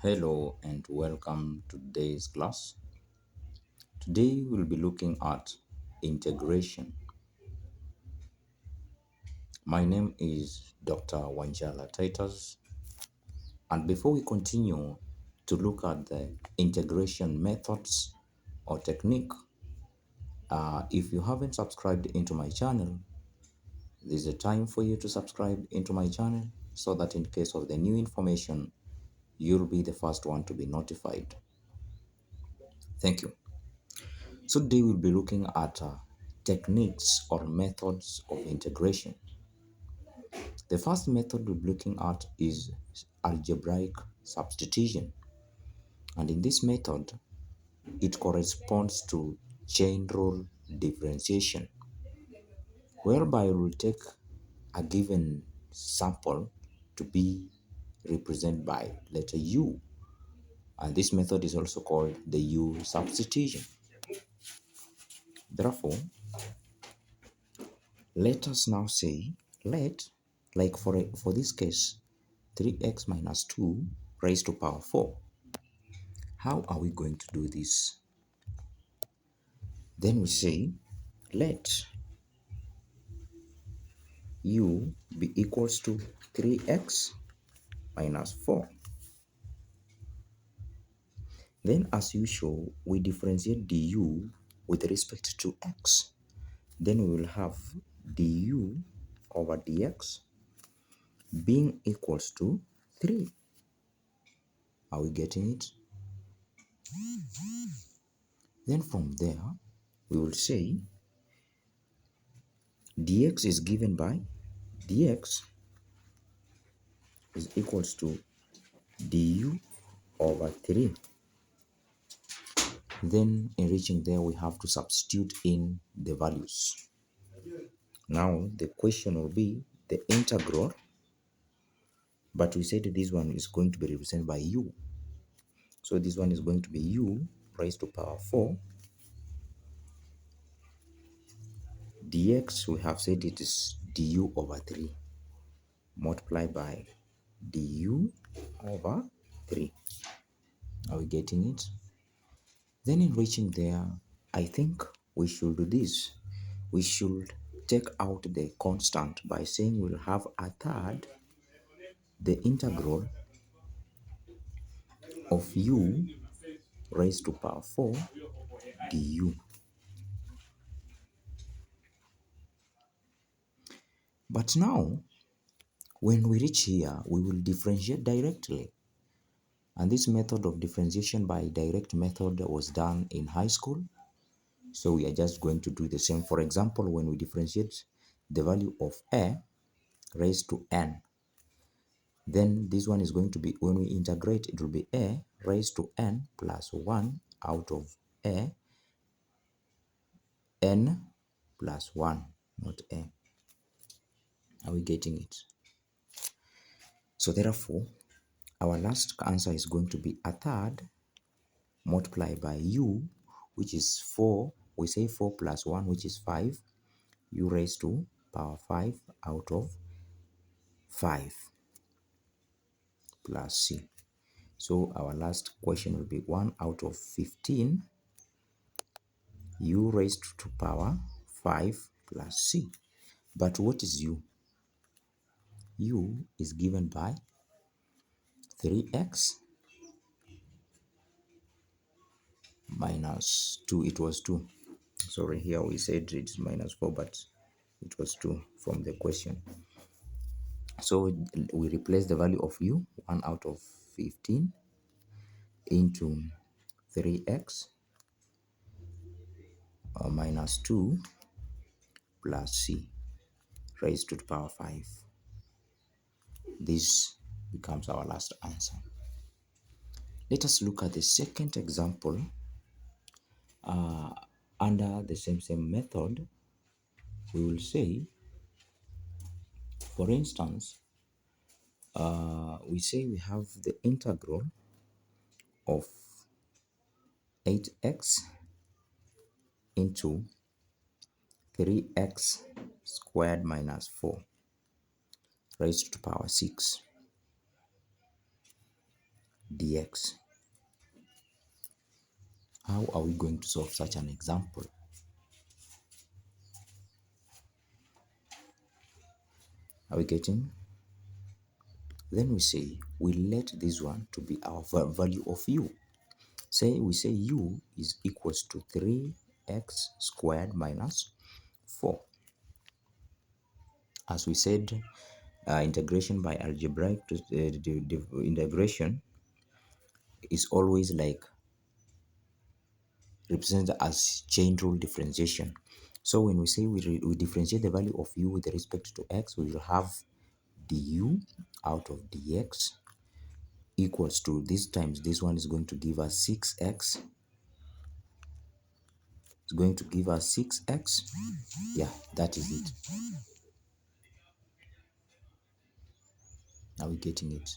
Hello and welcome to today's class. Today we'll be looking at integration. My name is Dr. Wanjala Titus, and before we continue to look at the integration methods or technique, if you haven't subscribed into my channel, there's a time for you to subscribe into my channel so that in case of the new information, you'll be the first one to be notified. Thank you. So today we'll be looking at techniques or methods of integration. The first method we'll be looking at is algebraic substitution. And in this method, it corresponds to chain rule differentiation, whereby we'll take a given sample to be represented by letter U. And this method is also called the U substitution. Therefore, let us now say, like for this case, 3x minus 2 raised to power 4. How are we going to do this? Then we say, let u be equals to 3x minus 4. Then as usual, we differentiate du with respect to x. Then we will have du over dx being equals to 3. Are we getting it? Then from there, we will say dx is given by dx is equals to du over 3. Then in reaching there, we have to substitute in the values. Now the question will be the integral, but we said this one is going to be represented by u. So this one is going to be u raised to power 4. Dx, we have said it is du over 3 multiplied by du over 3. Are we getting it? Then in reaching there, I think we should do this. We should take out the constant by saying we'll have a third the integral of u raised to power 4 du. But now, when we reach here, we will differentiate directly. And this method of differentiation by direct method was done in high school. So we are just going to do the same. For example, when we differentiate the value of a raised to n, then this one is going to be, when we integrate, it will be a raised to n plus 1 out of a n plus 1, not a. Are we getting it? So therefore, our last answer is going to be a third multiplied by u, which is 4. We say 4 plus 1, which is 5. U raised to power 5 out of 5 plus c. So our last question will be 1 out of 15 u raised to power 5 plus c. But what is u? U is given by 3x minus 2. It was 2. Sorry, here we said it's minus 4, but it was 2 from the question. So we replace the value of u, 1 out of 15, into 3x minus 2 plus c raised to the power 5. This becomes our last answer. Let us look at the second example under the same method. We will say, for instance, we say we have the integral of 8x into 3x squared minus 4 raised to the power 6. dx. How are we going to solve such an example? Are we getting? Then we say we let this one to be our value of u. Say we say u is equals to 3x squared minus 4. As we said, integration by algebraic to, integration is always like represented as chain rule differentiation. So when we say we differentiate the value of u with respect to x, we will have du out of dx equals to, this times this one is going to give us 6x. It's going to give us 6x. Yeah, that is it. Are we getting it?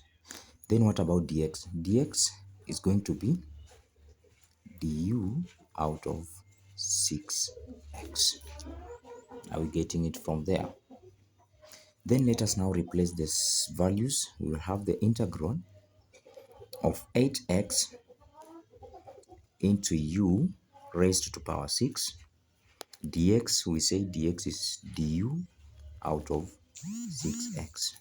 Then what about dx? Dx is going to be du out of 6x. Are we getting it from there? Then let us now replace these values. We will have the integral of 8x into u raised to power 6 dx. We say dx is du out of 6x.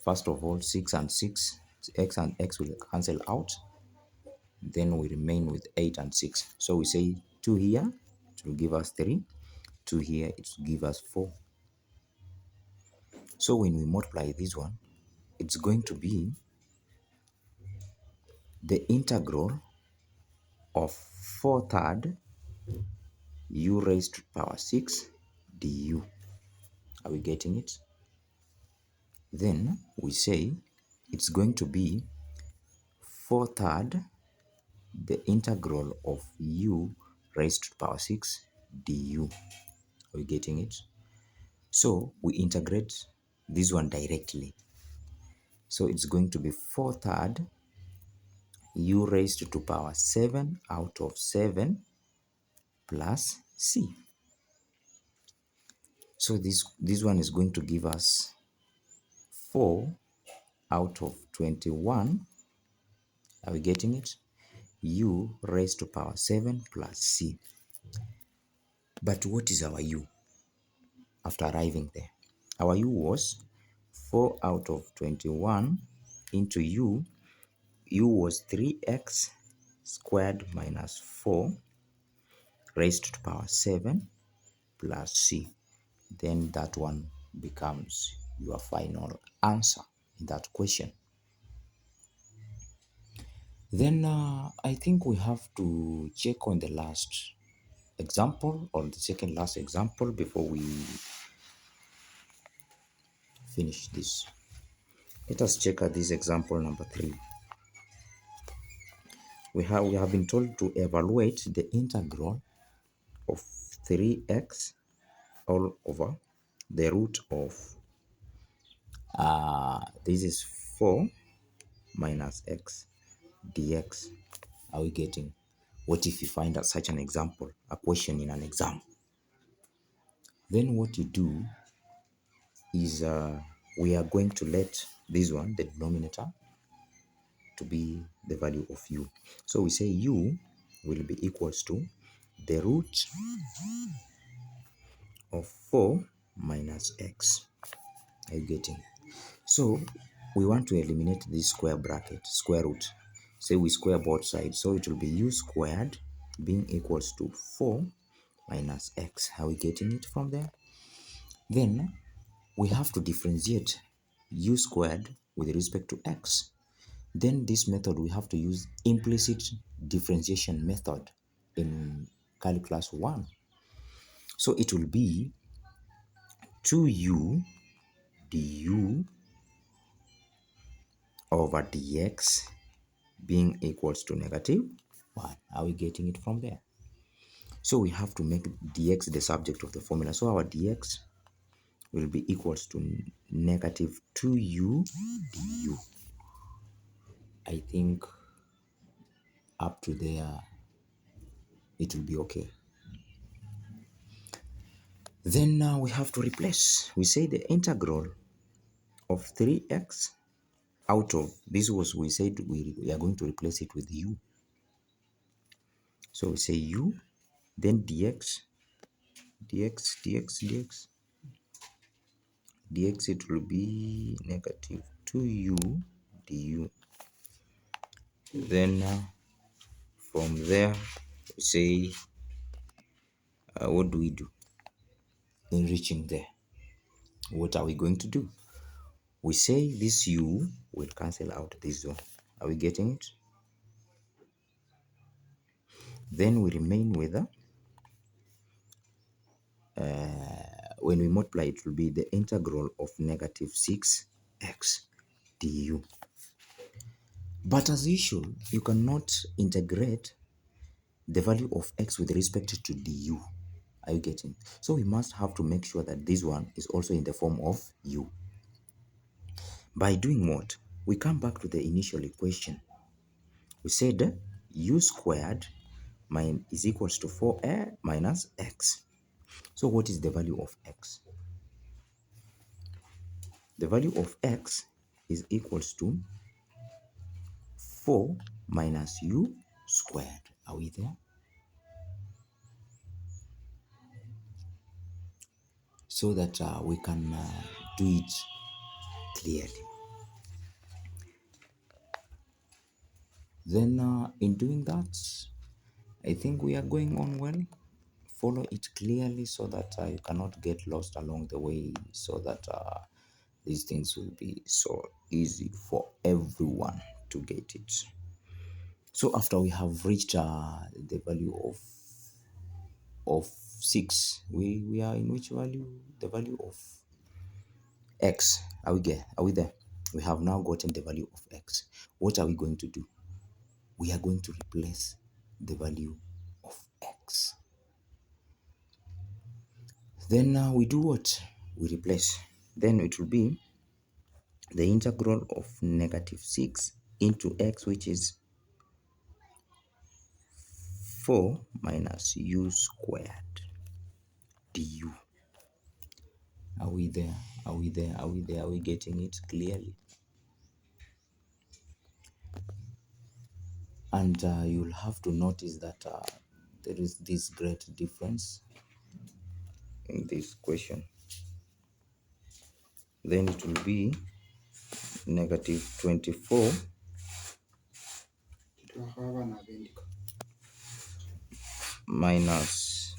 First of all, 6 and 6, x and x will cancel out. Then we remain with 8 and 6. So we say 2 here, it will give us 3. 2 here, it will give us 4. So when we multiply this one, it's going to be the integral of 4/3 u raised to power 6 du. Are we getting it? Then we say it's going to be 4/3 the integral of u raised to power 6 du. Are we getting it? So we integrate this one directly. So it's going to be 4/3 u raised to power 7 out of 7 plus c. So this one is going to give us 4 out of 21. Are we getting it? U raised to power 7 plus c. But what is our u after arriving there? Our u was 4 out of 21 into u. U was 3x squared minus 4 raised to power 7 plus c. Then that one becomes your final answer in that question. Then I think we have to check on the last example, or the second last example, before we finish this. Let us check at this example number 3. We have been told to evaluate the integral of 3x all over the root of this is 4 minus x dx. Are we getting? What if you find out such an example, a question in an exam? Then what you do is we are going to let this one, the denominator, to be the value of u. So we say u will be equals to the root of 4 minus x. Are you getting? So we want to eliminate this square bracket, square root. Say we square both sides, so it will be u squared being equals to 4 minus x. Are we getting it from there? Then we have to differentiate u squared with respect to x. Then this method, we have to use implicit differentiation method in calculus 1. So it will be 2u du over dx being equals to -1. Are we getting it from there? So we have to make dx the subject of the formula. So our dx will be equals to -2u du. I think up to there it will be okay. Then now we have to replace. We say the integral of 3x out of this was, we said we are going to replace it with u. So we say u, then dx, dx, it will be negative 2u du. Then from there we say, what do we do in reaching there? What are we going to do? We say this u will cancel out this one. Are we getting it? Then we remain with when we multiply, it will be the integral of negative 6x du. But as usual, you cannot integrate the value of x with respect to du. Are you getting? So we must have to make sure that this one is also in the form of u. By doing what? We come back to the initial equation. We said u squared is equals to 4a minus x. So what is the value of x? The value of x is equals to 4 minus u squared. Are we there? So that we can do it clearly. Then in doing that, I think we are going on well. Follow it clearly so that you cannot get lost along the way, so that these things will be so easy for everyone to get it. So after we have reached the value of 6, we are in which value? The value of x. Are we there? We have now gotten the value of x. What are we going to do? We are going to replace the value of x. Then we do what? We replace. Then it will be the integral of negative 6 into x, which is 4 minus u squared du. Are we there? Are we there? Are we there? Are we getting it clearly? And you'll have to notice that there is this great difference in this question. Then it will be negative 24 minus,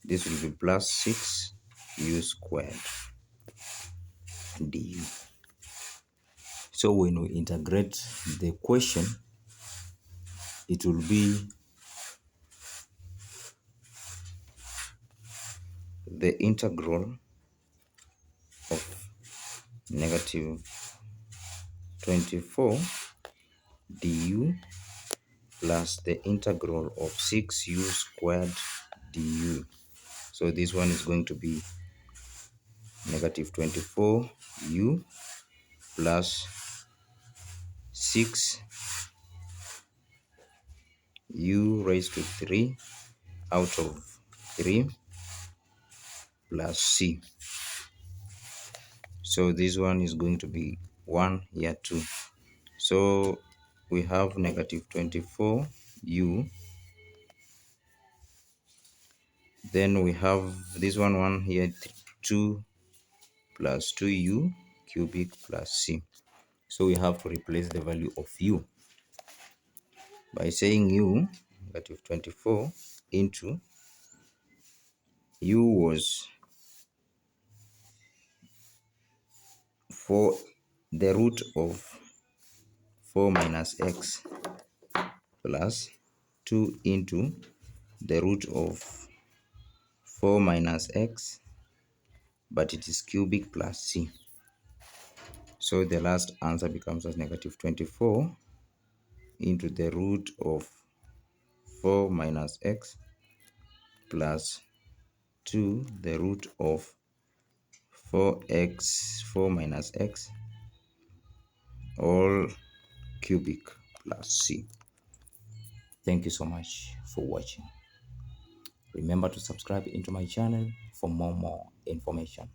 this will be plus 6 u squared du. So when we integrate the question, it will be the integral of negative 24 du plus the integral of 6u squared du. So this one is going to be negative 24u plus 6u raised to 3 out of 3 plus c. So this one is going to be 1 here too. So we have negative 24u. Then we have this one here, 2 plus 2u cubic plus c. So we have to replace the value of u by saying u, negative 24 into u was for the root of 4 minus x plus 2 into the root of 4 minus x, but it is cubic plus c. So the last answer becomes as negative 24 into the root of 4 minus x plus 2 the root of 4 minus x, all cubic plus c. Thank you so much for watching. Remember to subscribe into my channel for more information.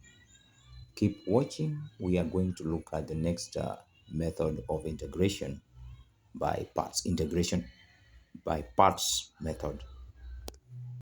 Keep watching. We are going to look at the next method of integration by parts, integration by parts method.